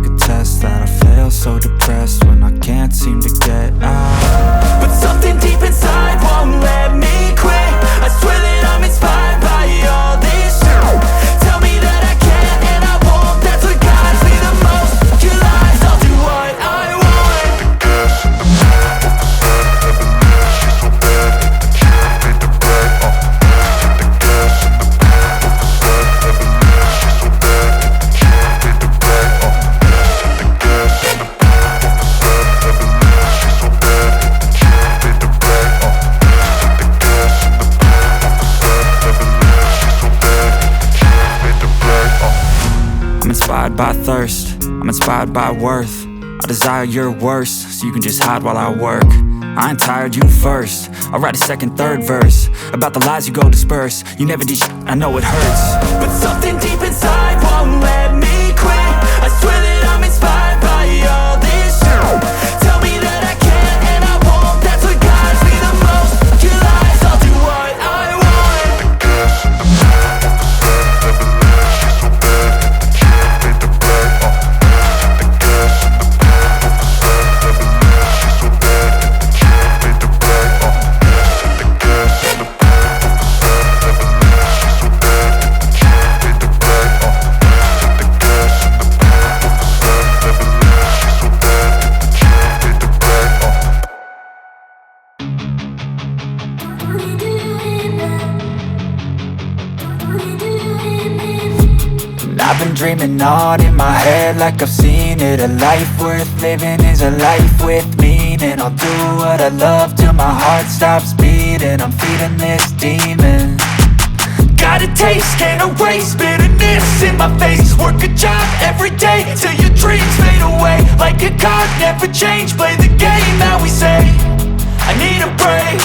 could test that I fail so depressed when I can't seem to get out. But something deep inside won't let me quit. I swear that I'm inspired by all this shit. Tell me that I can't and I won't. That's what guides me the most. Your lies, I'll do what I want. I'm inspired by thirst, I'm inspired by worth. I desire your worst, so you can just hide while I work. I ain't tired, you first. I'll write a second, third verse about the lies you go disperse. You never did shit, I know it hurts. But something deep inside won't let me quit. I swear that I'm inspired by all this shit. Tell me that I can't and I won't. That's what guides me the most. Your lies, I'll do what I want. I've been dreaming on in my head like I've seen it. A life worth living is a life with meaning. I'll do what I love till my heart stops beating. I'm feeding this demon. Got a taste, can't erase bitterness in my face. Work a job every day till your dreams fade away. Like a card, never change, play the game that we say. I need a break.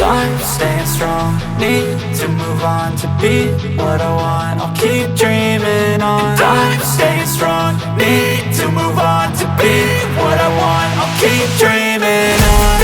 I'm staying strong, need to move on to be what I want. I'll keep dreaming on. I'm staying strong, need to move on to be what I want. I'll keep dreaming on.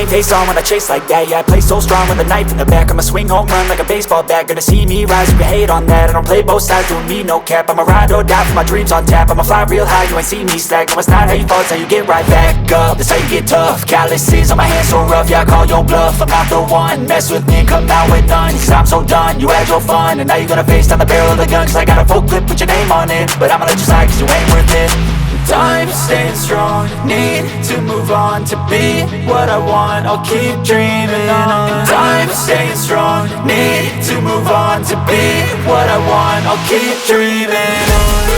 Face on when I chase like that. Yeah, I play so strong with a knife in the back. I'ma swing home run like a baseball bat. Gonna see me rise, you can hate on that. I don't play both sides, doing me no cap. I'ma ride or die for my dreams on tap. I'ma fly real high, you ain't see me slack. No, it's not how you fall, it's how you get right back up. That's how you get tough. Calluses on my hands so rough, yeah, I call your bluff. I'm not the one, mess with me and come out with none. Cause I'm so done, you had your fun. And now you're gonna face down the barrel of the gun. Cause I got a full clip, put your name on it. But I'ma let you slide cause you ain't worth it. I'm staying strong, need to move on to be what I want. I'll keep dreaming on. I'm staying strong, need to move on to be what I want. I'll keep dreaming on.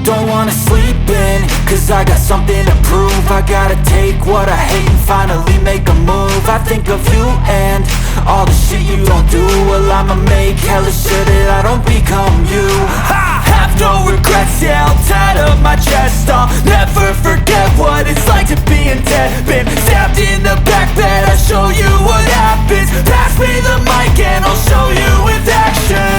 Don't wanna sleep in, cause I got something to prove. I gotta take what I hate and finally make a move. I think of you and all the shit you don't do. Well, I'ma make hella sure that I don't become you. I have no regrets, yeah, I'll tie up my chest. I'll never forget what it's like to be in debt. Been stabbed in the back bed, I'll show you what happens. Pass me the mic and I'll show you with action.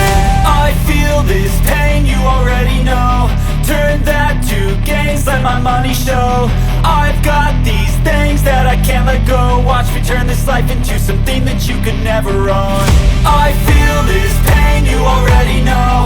I feel this pain, you already know. Turn that to gains, let my money show. I've got these things that I can't let go. Watch me turn this life into something that you could never own. I feel this pain, you already know.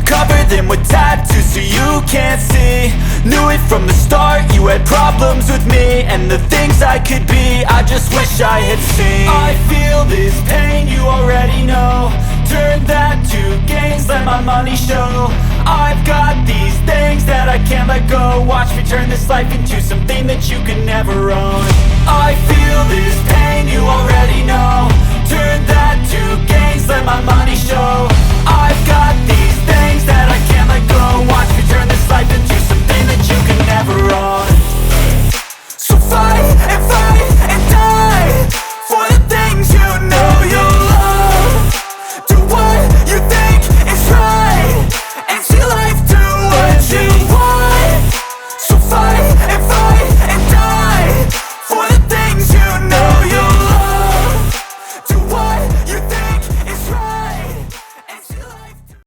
Cover them with tattoos so you can't see. Knew it from the start, you had problems with me and the things I could be, I just wish I had seen. I feel this pain, you already know. Turn that to gains, let my money show. I've got these things that I can't let go. Watch me turn this life into something that you can never own. I feel this pain, you already know. Turn that to gains, let my money show.